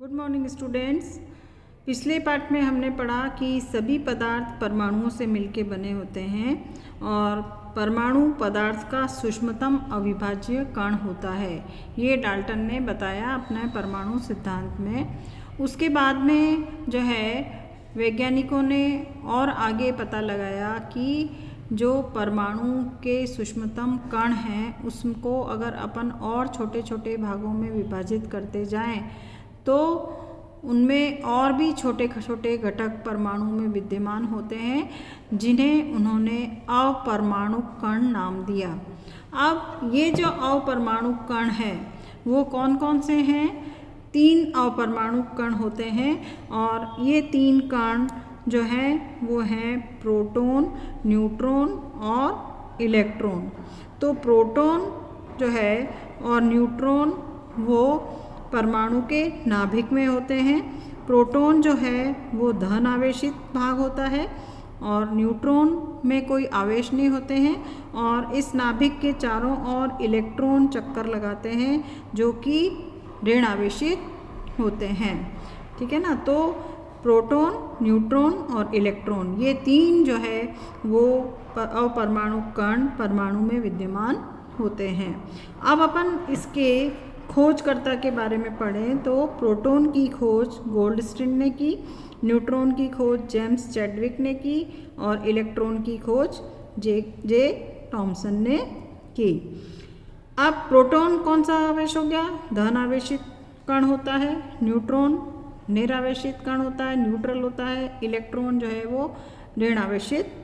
Good morning students. पिछले part में हमने पढ़ा कि सभी पदार्थ परमाणुओं से मिलकर बने होते हैं और परमाणु पदार्थ का सूक्ष्मतम अविभाज्य कण होता है। ये डाल्टन ने बताया अपने परमाणु सिद्धांत में। उसके बाद में जो है वैज्ञानिकों ने और आगे पता लगाया कि जो परमाणु के सूक्ष्मतम कण हैं उसको अगर अपन और छोटे छोटे भागों में विभाजित करते जाएं तो उनमें और भी छोटे छोटे घटक परमाणु में विद्यमान होते हैं जिन्हें उन्होंने अपरमाणु कण नाम दिया। अब ये जो अपरमाणु कण है वो कौन कौन से हैं? 3 अपरमाणु कण होते हैं और ये 3 कण जो हैं वो हैं प्रोटॉन, न्यूट्रॉन और इलेक्ट्रॉन। तो प्रोटॉन जो है और न्यूट्रॉन वो परमाणु के नाभिक में होते हैं। प्रोटॉन जो है वो धन आवेशित भाग होता है और न्यूट्रॉन में कोई आवेश नहीं होते हैं और इस नाभिक के चारों ओर इलेक्ट्रॉन चक्कर लगाते हैं जो कि ऋण आवेशित होते हैं। ठीक है ना। तो प्रोटॉन, न्यूट्रॉन और इलेक्ट्रॉन ये 3 जो है वो अपरमाणु कण परमाणु में विद्यमान होते हैं। अब अपन इसके खोजकर्ता के बारे में पढ़ें तो प्रोटॉन की खोज गोल्डस्टीन ने की, न्यूट्रॉन की खोज जेम्स चैडविक ने की और इलेक्ट्रॉन की खोज जे थॉमसन ने की। अब प्रोटॉन कौन सा आवेश हो गया? धन आवेशित कण होता है। न्यूट्रॉन निरावेशित कण होता है, न्यूट्रल होता है। इलेक्ट्रॉन जो है वो ऋण आवेशित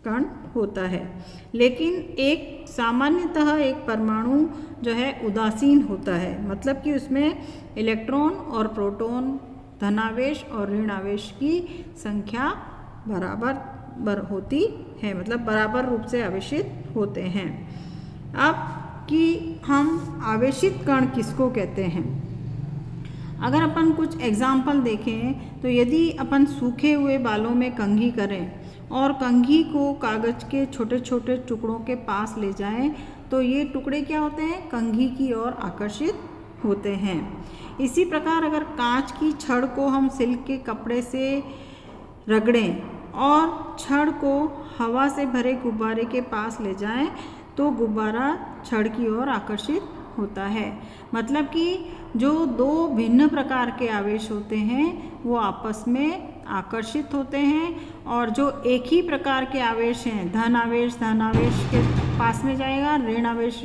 कण होता है। लेकिन एक सामान्यतः एक परमाणु जो है उदासीन होता है, मतलब कि उसमें इलेक्ट्रॉन और प्रोटॉन धनावेश और ऋण आवेश की संख्या बराबर होती है, मतलब बराबर रूप से आवेशित होते हैं। अब कि हम आवेशित कण किसको कहते हैं? अगर अपन कुछ एग्जाम्पल देखें तो यदि अपन सूखे हुए बालों में कंघी करें और कंघी को कागज़ के छोटे छोटे टुकड़ों के पास ले जाएं तो ये टुकड़े क्या होते हैं? कंघी की ओर आकर्षित होते हैं। इसी प्रकार अगर कांच की छड़ को हम सिल्क के कपड़े से रगड़ें और छड़ को हवा से भरे गुब्बारे के पास ले जाएं तो गुब्बारा छड़ की ओर आकर्षित होता है। मतलब कि जो 2 भिन्न प्रकार के आवेश होते हैं वो आपस में आकर्षित होते हैं और जो एक ही प्रकार के आवेश हैं धन आवेश के पास में जाएगा, ऋण आवेश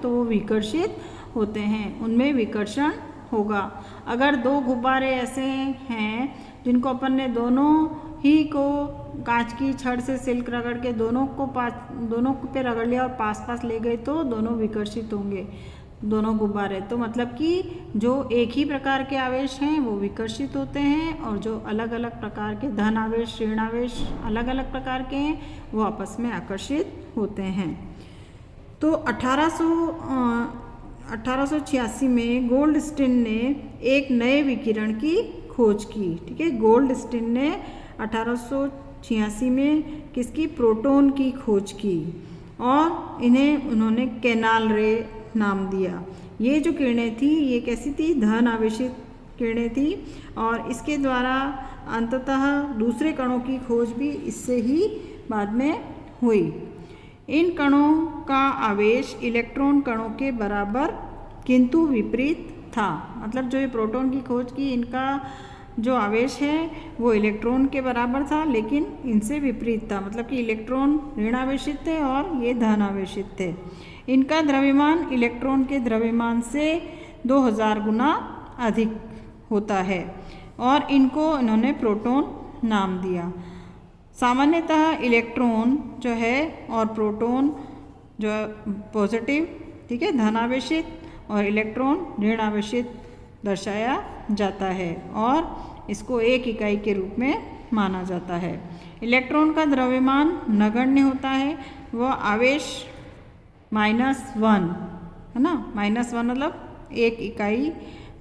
तो वो विकर्षित होते हैं, उनमें विकर्षण होगा। अगर 2 गुब्बारे ऐसे हैं जिनको अपन ने दोनों ही को कांच की छड़ से सिल्क रगड़ के दोनों पे रगड़ लिया और पास ले गए तो दोनों विकर्षित होंगे, दोनों गुब्बारे। तो मतलब कि जो एक ही प्रकार के आवेश हैं वो विकर्षित होते हैं और जो अलग अलग प्रकार के धन आवेश ऋण आवेश अलग अलग प्रकार के हैं वो आपस में आकर्षित होते हैं। तो 1886 में गोल्डस्टीन ने एक नए विकिरण की खोज की। ठीक है, गोल्डस्टीन ने 1886 में किसकी? प्रोटॉन की खोज की और इन्हें उन्होंने कैनाल रे नाम दिया। ये जो किरणें थी ये कैसी थी? धन आवेशित किरणें थी और इसके द्वारा अंततः दूसरे कणों की खोज भी इससे ही बाद में हुई। इन कणों का आवेश इलेक्ट्रॉन कणों के बराबर किंतु विपरीत था। मतलब जो ये प्रोटॉन की खोज की इनका जो आवेश है वो इलेक्ट्रॉन के बराबर था लेकिन इनसे विपरीत था, मतलब कि इलेक्ट्रॉन ऋण आवेशित थे और ये धन आवेशित थे। इनका द्रव्यमान इलेक्ट्रॉन के द्रव्यमान से 2000 गुना अधिक होता है और इनको इन्होंने प्रोटॉन नाम दिया। सामान्यतः इलेक्ट्रॉन जो है और प्रोटॉन जो पॉजिटिव, ठीक है, धन आवेशित और इलेक्ट्रॉन ऋण आवेशित दर्शाया जाता है और इसको एक इकाई के रूप में माना जाता है। इलेक्ट्रॉन का द्रव्यमान नगण्य होता है, वह आवेश -1 है ना, -1 मतलब 1 इकाई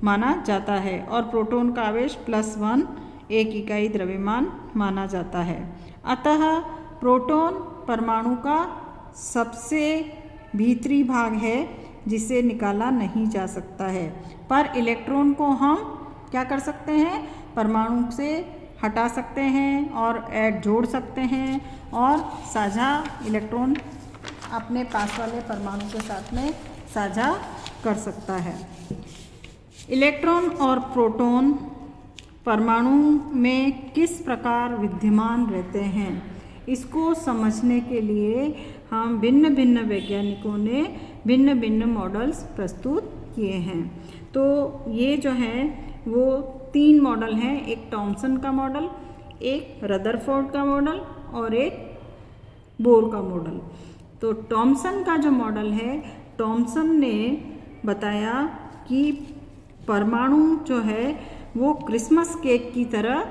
माना जाता है और प्रोटॉन का आवेश +1 1 इकाई द्रव्यमान माना जाता है। अतः प्रोटॉन परमाणु का सबसे भीतरी भाग है जिसे निकाला नहीं जा सकता है, पर इलेक्ट्रॉन को हम क्या कर सकते हैं, परमाणु से हटा सकते हैं और ऐड जोड़ सकते हैं और साझा इलेक्ट्रॉन अपने पास वाले परमाणु के साथ में साझा कर सकता है। इलेक्ट्रॉन और प्रोटॉन परमाणु में किस प्रकार विद्यमान रहते हैं, इसको समझने के लिए हम भिन्न भिन्न वैज्ञानिकों ने भिन्न भिन्न मॉडल्स प्रस्तुत किए हैं। तो ये जो है वो 3 मॉडल हैं, एक थॉमसन का मॉडल, एक रदरफोर्ड का मॉडल और एक बोर का मॉडल। तो थॉमसन का जो मॉडल है, थॉमसन ने बताया कि परमाणु जो है वो क्रिसमस केक की तरह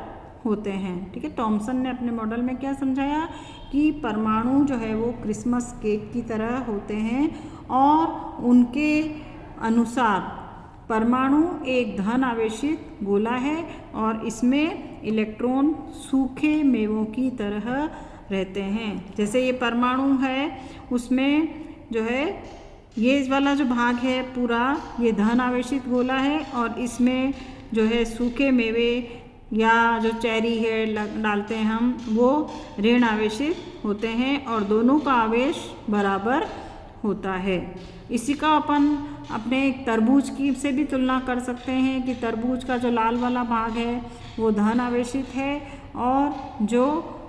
होते हैं। ठीक है, थॉमसन ने अपने मॉडल में क्या समझाया कि परमाणु जो है वो क्रिसमस केक की तरह होते हैं और उनके अनुसार परमाणु एक धन आवेशित गोला है और इसमें इलेक्ट्रॉन सूखे मेवों की तरह रहते हैं। जैसे ये परमाणु है उसमें जो है ये वाला जो भाग है पूरा ये धन आवेशित गोला है और इसमें जो है सूखे मेवे या जो चेरी है डालते हैं हम, वो ऋण आवेशित होते हैं और दोनों का आवेश बराबर होता है। इसी का अपन अपने तरबूज की से भी तुलना कर सकते हैं कि तरबूज का जो लाल वाला भाग है वो धन आवेशित है और जो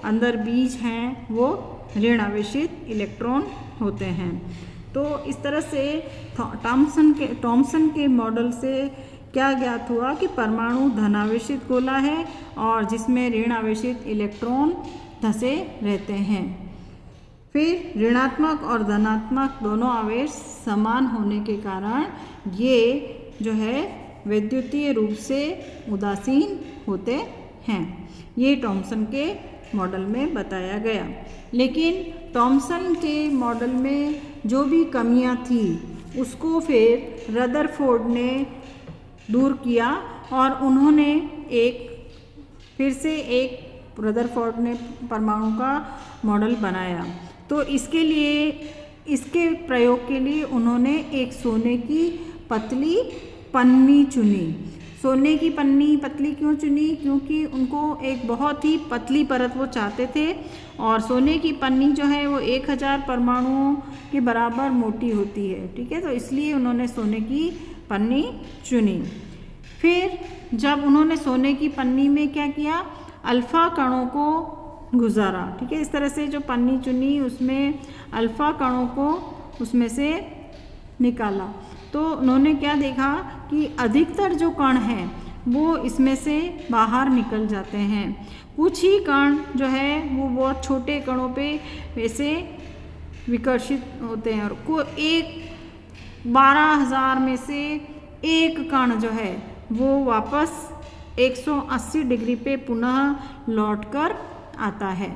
अंदर बीज हैं वो ऋण आवेशित इलेक्ट्रॉन होते हैं। तो इस तरह से थॉमसन के मॉडल से क्या ज्ञात हुआ कि परमाणु धनावेशित गोला है और जिसमें ऋण आवेशित इलेक्ट्रॉन धंसे रहते हैं। फिर ऋणात्मक और धनात्मक दोनों आवेश समान होने के कारण ये जो है वैद्युतीय रूप से उदासीन होते हैं। ये थॉमसन के मॉडल में बताया गया। लेकिन थॉमसन के मॉडल में जो भी कमियां थी उसको फिर रदरफोर्ड ने दूर किया और उन्होंने रदरफोर्ड ने परमाणु का मॉडल बनाया। तो इसके प्रयोग के लिए उन्होंने एक सोने की पतली पन्नी चुनी। सोने की पन्नी पतली क्यों चुनी? क्योंकि उनको एक बहुत ही पतली परत वो चाहते थे और सोने की पन्नी जो है वो 1000 परमाणुओं के बराबर मोटी होती है। ठीक है, तो इसलिए उन्होंने सोने की पन्नी चुनी। फिर जब उन्होंने सोने की पन्नी में क्या किया, अल्फा कणों को गुजारा। ठीक है, इस तरह से जो पन्नी चुनी उसमें अल्फा कणों को उसमें से निकाला। तो उन्होंने क्या देखा कि अधिकतर जो कण हैं वो इसमें से बाहर निकल जाते हैं। कुछ ही कण जो है वो बहुत छोटे कणों पे वैसे विकर्षित होते हैं और को 12,000 में से एक कण जो है वो वापस 180 डिग्री पे पुनः लौटकर आता है।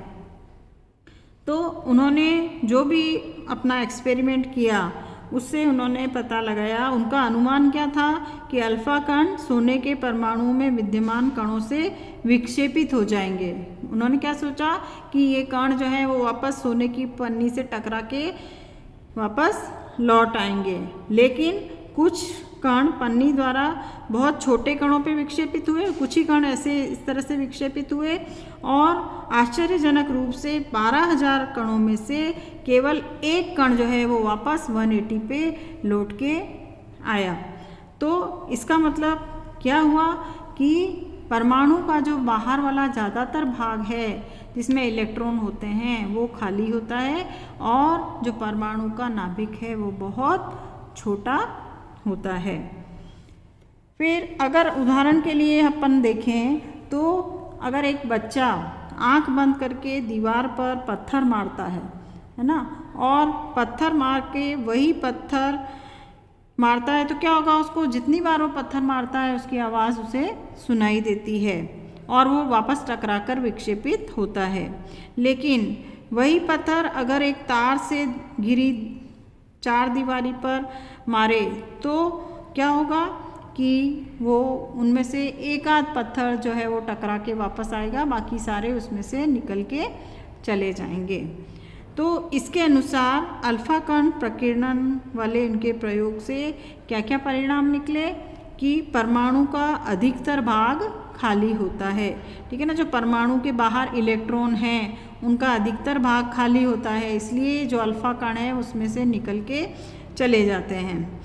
तो उन्होंने जो भी अपना एक्सपेरिमेंट किया उससे उन्होंने पता लगाया, उनका अनुमान क्या था कि अल्फा कण सोने के परमाणु में विद्यमान कणों से विक्षेपित हो जाएंगे। उन्होंने क्या सोचा कि ये कण जो है वो वापस सोने की पन्नी से टकरा के वापस लौट आएंगे। लेकिन कुछ कण पन्नी द्वारा बहुत छोटे कणों पे विक्षेपित हुए, कुछ ही कण ऐसे इस तरह से विक्षेपित हुए और आश्चर्यजनक रूप से 12,000 कणों में से केवल एक कण जो है वो वापस 180 पे लौट के आया। तो इसका मतलब क्या हुआ कि परमाणु का जो बाहर वाला ज़्यादातर भाग है जिसमें इलेक्ट्रॉन होते हैं वो खाली होता है और जो परमाणु का नाभिक है वो बहुत छोटा होता है। फिर अगर उदाहरण के लिए अपन देखें तो अगर एक बच्चा आंख बंद करके दीवार पर पत्थर मारता है ना, और पत्थर मार के वही पत्थर मारता है तो क्या होगा, उसको जितनी बार वो पत्थर मारता है उसकी आवाज़ उसे सुनाई देती है और वो वापस टकराकर विक्षेपित होता है। लेकिन वही पत्थर अगर एक तार से घिरी चार दीवारी पर मारे तो क्या होगा कि वो उनमें से एक आध पत्थर जो है वो टकरा के वापस आएगा, बाकी सारे उसमें से निकल के चले जाएंगे। तो इसके अनुसार अल्फा कण प्रकीर्णन वाले इनके प्रयोग से क्या क्या परिणाम निकले कि परमाणु का अधिकतर भाग खाली होता है। ठीक है ना, जो परमाणु के बाहर इलेक्ट्रॉन हैं उनका अधिकतर भाग खाली होता है, इसलिए जो अल्फा कण है उसमें से निकल के चले जाते हैं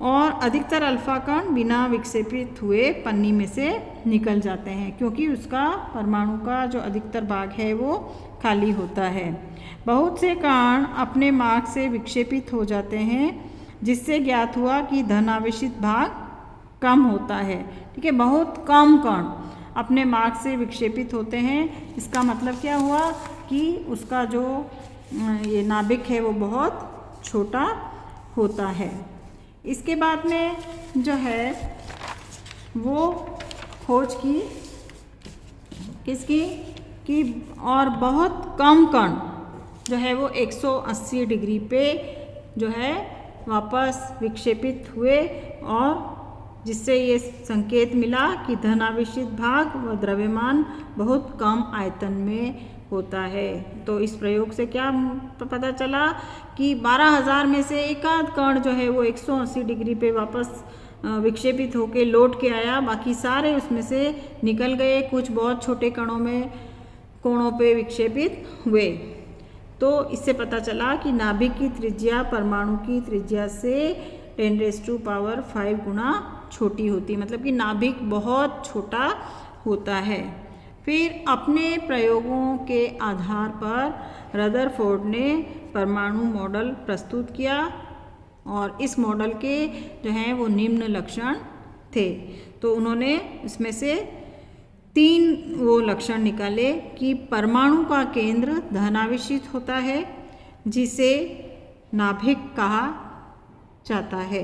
और अधिकतर अल्फा कण बिना विक्षेपित हुए पन्नी में से निकल जाते हैं, क्योंकि उसका परमाणु का जो अधिकतर भाग है वो खाली होता है। बहुत से कण अपने मार्ग से विक्षेपित हो जाते हैं, जिससे ज्ञात हुआ कि धनावेशित भाग कम होता है। ठीक है, बहुत कम कण अपने मार्ग से विक्षेपित होते हैं। इसका मतलब क्या हुआ कि उसका जो ये नाभिक है वो बहुत छोटा होता है। इसके बाद में जो है वो खोज की किसकी कि और बहुत कम कण जो है वो 180 डिग्री पे जो है वापस विक्षेपित हुए और जिससे ये संकेत मिला कि धनावेशित भाग व द्रव्यमान बहुत कम आयतन में होता है। तो इस प्रयोग से क्या पता चला कि 12,000 में से एकाध कण जो है वो 180 डिग्री पे वापस विक्षेपित होके लौट के आया, बाकी सारे उसमें से निकल गए, कुछ बहुत छोटे कणों में कोणों पे विक्षेपित हुए। तो इससे पता चला कि नाभिक की त्रिज्या परमाणु की त्रिज्या से 10⁵ गुना छोटी होती है, मतलब कि नाभिक बहुत छोटा होता है। फिर अपने प्रयोगों के आधार पर रदरफोर्ड ने परमाणु मॉडल प्रस्तुत किया और इस मॉडल के जो हैं वो निम्न लक्षण थे। तो उन्होंने इसमें से 3 वो लक्षण निकाले कि परमाणु का केंद्र धनावेशित होता है, जिसे नाभिक कहा जाता है।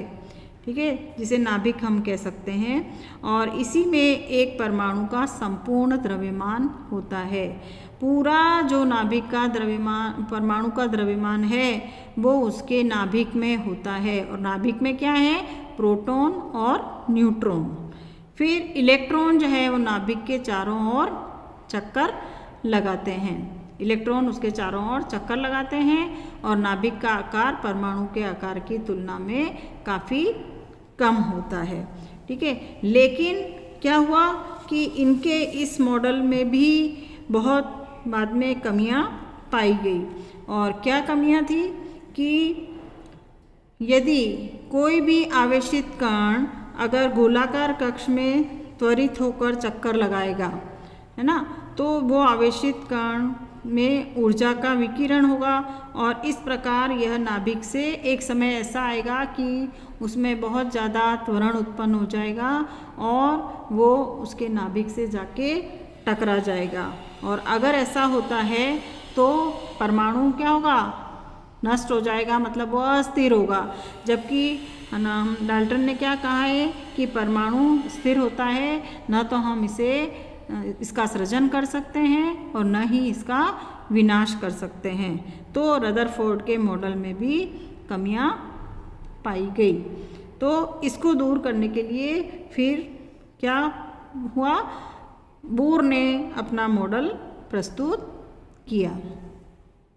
ठीक है, जिसे नाभिक हम कह सकते हैं, और इसी में एक परमाणु का संपूर्ण द्रव्यमान होता है। पूरा जो नाभिक का द्रव्यमान परमाणु का द्रव्यमान है वो उसके नाभिक में होता है, और नाभिक में क्या है, प्रोटॉन और न्यूट्रॉन। फिर इलेक्ट्रॉन जो है वो नाभिक के चारों ओर चक्कर लगाते हैं, इलेक्ट्रॉन उसके चारों ओर चक्कर लगाते हैं और नाभिक का आकार परमाणु के आकार की तुलना में काफ़ी कम होता है। ठीक है, लेकिन क्या हुआ कि इनके इस मॉडल में भी बहुत बाद में कमियां पाई गई। और क्या कमियां थी कि यदि कोई भी आवेशित कण अगर गोलाकार कक्ष में त्वरित होकर चक्कर लगाएगा, है ना, तो वो आवेशित कण में ऊर्जा का विकिरण होगा और इस प्रकार यह नाभिक से एक समय ऐसा आएगा कि उसमें बहुत ज़्यादा त्वरण उत्पन्न हो जाएगा और वो उसके नाभिक से जाके टकरा जाएगा। और अगर ऐसा होता है तो परमाणु क्या होगा, नष्ट हो जाएगा, मतलब वो अस्थिर होगा। जबकि डाल्टन ने क्या कहा है कि परमाणु स्थिर होता है, न तो हम इसका सृजन कर सकते हैं और न ही इसका विनाश कर सकते हैं। तो रदरफोर्ड के मॉडल में भी कमियां पाई गई। तो इसको दूर करने के लिए फिर क्या हुआ, बोर ने अपना मॉडल प्रस्तुत किया।